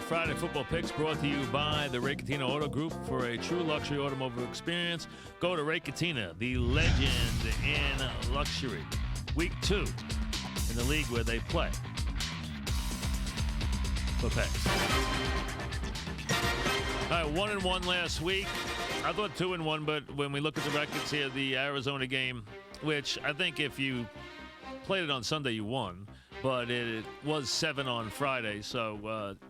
Friday Football Picks brought to you by the Ray Catena Auto Group. For a true luxury automobile experience, go to Ray Catena, the legend in luxury. Week 2 in the league where they play for picks. All right, 1-1 last week. I thought 2-1, but when we look at the records here, the Arizona game, which I think if you played it on Sunday, you won. But it was 7 on Friday, so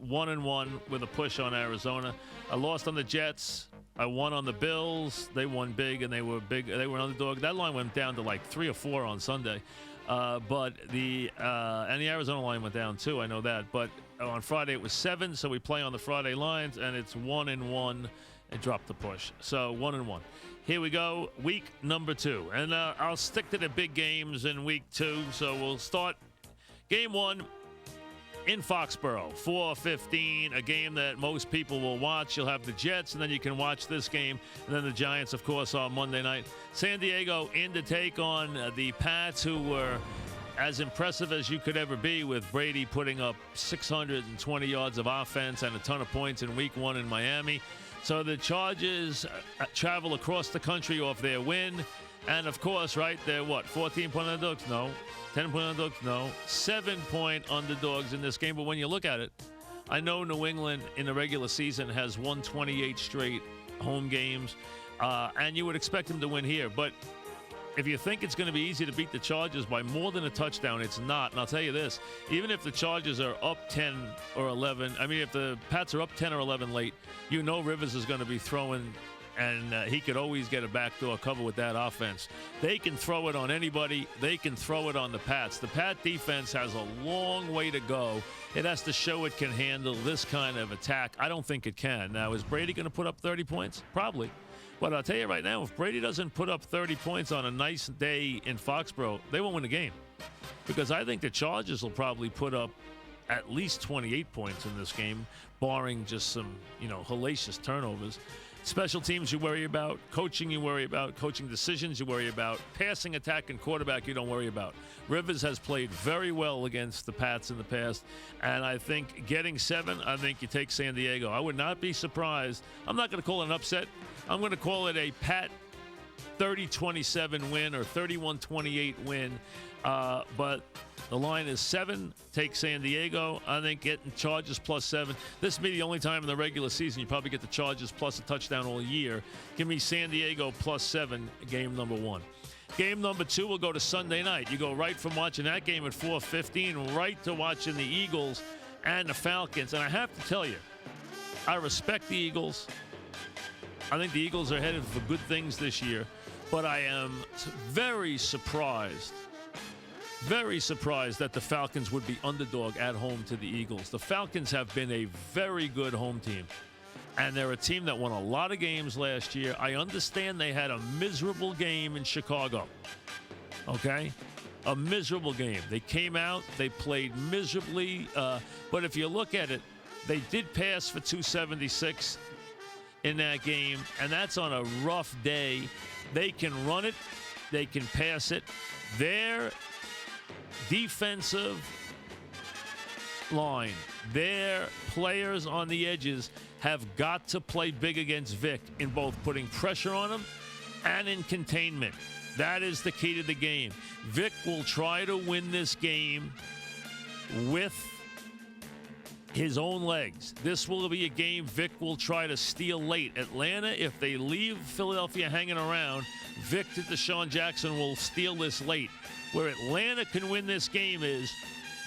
1-1 with a push on Arizona. I lost on the Jets. I won on the Bills. They won big, and they were big. They were an underdog. That line went down to like 3 or 4 on Sunday, but the Arizona line went down too. I know that. But on Friday it was 7, so we play on the Friday lines, and it's 1-1. And dropped the push. So 1-1. Here we go, week number 2, and I'll stick to the big games in week 2. So we'll start. Game 1 in Foxborough, 4:15, a game that most people will watch. You'll have the Jets, and then you can watch this game. And then the Giants, of course, on Monday night. San Diego in to take on the Pats, who were as impressive as you could ever be, with Brady putting up 620 yards of offense and a ton of points in week 1 in Miami. So the Chargers travel across the country off their win. And, of course, right, they're what, 14-point underdogs? No. 10-point underdogs? No. 7-point underdogs in this game. But when you look at it, I know New England in the regular season has won 28 straight home games, and you would expect them to win here. But if you think it's going to be easy to beat the Chargers by more than a touchdown, it's not. And I'll tell you this, even if the Chargers are up 10 or 11, I mean, if the Pats are up 10 or 11 late, you know Rivers is going to be throwing, and he could always get a backdoor cover with that offense. They can throw it on anybody. They can throw it on the Pats. The Pat defense has a long way to go. It has to show it can handle this kind of attack. I don't think it can. Now, is Brady going to put up 30 points? Probably. But I'll tell you right now, if Brady doesn't put up 30 points on a nice day in Foxborough, they won't win the game. Because I think the Chargers will probably put up at least 28 points in this game, barring just some, hellacious turnovers. Special teams you worry about, coaching you worry about, coaching decisions you worry about, passing attack and quarterback you don't worry about. Rivers has played very well against the Pats in the past, and I think getting 7, I think you take San Diego. I would not be surprised. I'm not going to call it an upset. I'm going to call it a Pat 30-27 win or 31-28 win, but the line is 7. Take San Diego. I think getting Chargers plus 7. This will be the only time in the regular season you probably get the Chargers plus a touchdown all year. Give me San Diego plus 7, game number 1. Game number 2 will go to Sunday night. You go right from watching that game at 4:15 right to watching the Eagles and the Falcons. And I have to tell you, I respect the Eagles. I think the Eagles are headed for good things this year. But I am very surprised that the Falcons would be underdog at home to the Eagles. The Falcons have been a very good home team, and they're a team that won a lot of games last year. I understand they had a miserable game in Chicago, okay? A miserable game. They came out, they played miserably, but if you look at it, they did pass for 276 in that game, and that's on a rough day. They can run it, they can pass it. Their defensive line, their players on the edges have got to play big against Vic in both putting pressure on him and in containment. That is the key to the game. Vic will try to win this game with his own legs. This will be a game Vic will try to steal late. Atlanta, if they leave Philadelphia hanging around, Vic to Deshaun Jackson will steal this late. Where Atlanta can win this game is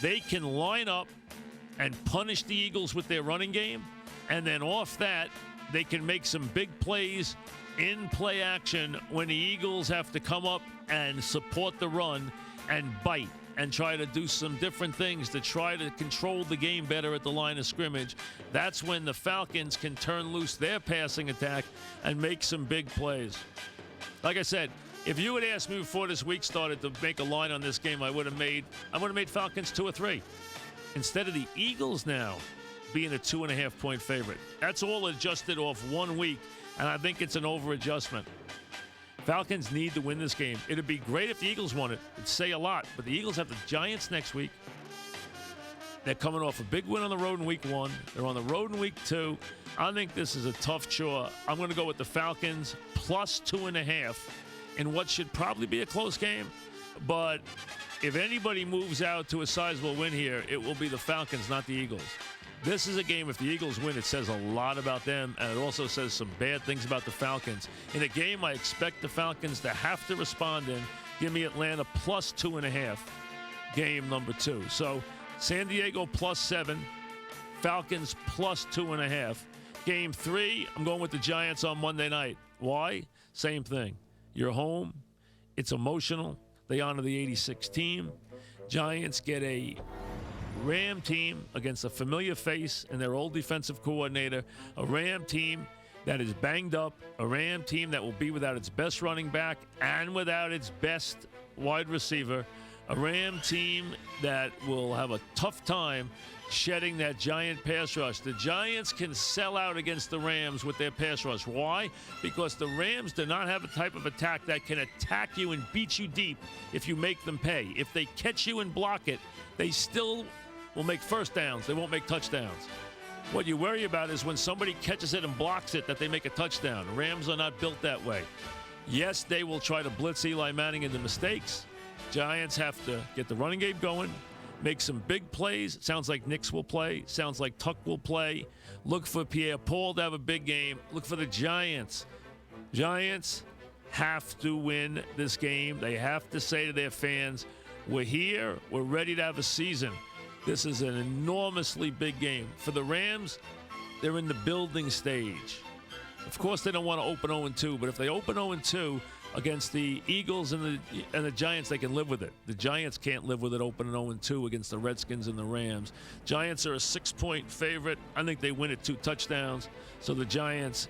they can line up and punish the Eagles with their running game, and then off that, they can make some big plays in play action when the Eagles have to come up and support the run and bite and try to do some different things to try to control the game better at the line of scrimmage. That's when the Falcons can turn loose their passing attack and make some big plays. Like I said, if you had asked me before this week started to make a line on this game, I would have made Falcons 2 or 3. Instead of the Eagles now being a 2.5-point favorite. That's all adjusted off 1 week, and I think it's an over-adjustment. Falcons need to win this game. It'd be great if the Eagles won it. It'd say a lot, but the Eagles have the Giants next week. They're coming off a big win on the road in week 1. They're on the road in week 2. I think this is a tough chore. I'm going to go with the Falcons plus 2.5 in what should probably be a close game. But if anybody moves out to a sizable win here, it will be the Falcons, not the Eagles. This is a game, if the Eagles win, it says a lot about them, and it also says some bad things about the Falcons. In a game I expect the Falcons to have to respond in, give me Atlanta plus 2.5, game number 2. So San Diego plus 7, Falcons plus 2.5. Game 3, I'm going with the Giants on Monday night. Why? Same thing. You're home. It's emotional. They honor the 86 team. Giants get a Ram team against a familiar face and their old defensive coordinator. A Ram team that is banged up. A Ram team that will be without its best running back and without its best wide receiver. A Ram team that will have a tough time shedding that giant pass rush. The Giants can sell out against the Rams with their pass rush. Why? Because the Rams do not have a type of attack that can attack you and beat you deep if you make them pay. If they catch you and block it, they still will make first downs. They won't make touchdowns. What you worry about is when somebody catches it and blocks it that they make a touchdown. The Rams are not built that way. Yes, they will try to blitz Eli Manning into mistakes. Giants have to get the running game going, make some big plays. It sounds like Knicks will play. Sounds like Tuck will play. Look for Pierre-Paul to have a big game. Look for the Giants. Giants have to win this game. They have to say to their fans, we're here. We're ready to have a season. This is an enormously big game. For the Rams, they're in the building stage. Of course, they don't want to open 0-2, but if they open 0-2 against the Eagles and the Giants, they can live with it. The Giants can't live with it opening 0-2 against the Redskins and the Rams. Giants are a 6-point favorite. I think they win at 2 touchdowns. So the Giants,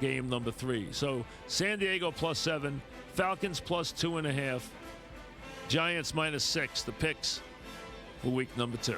game number 3. So San Diego plus 7, Falcons plus 2.5, Giants minus 6, the picks for week number 2.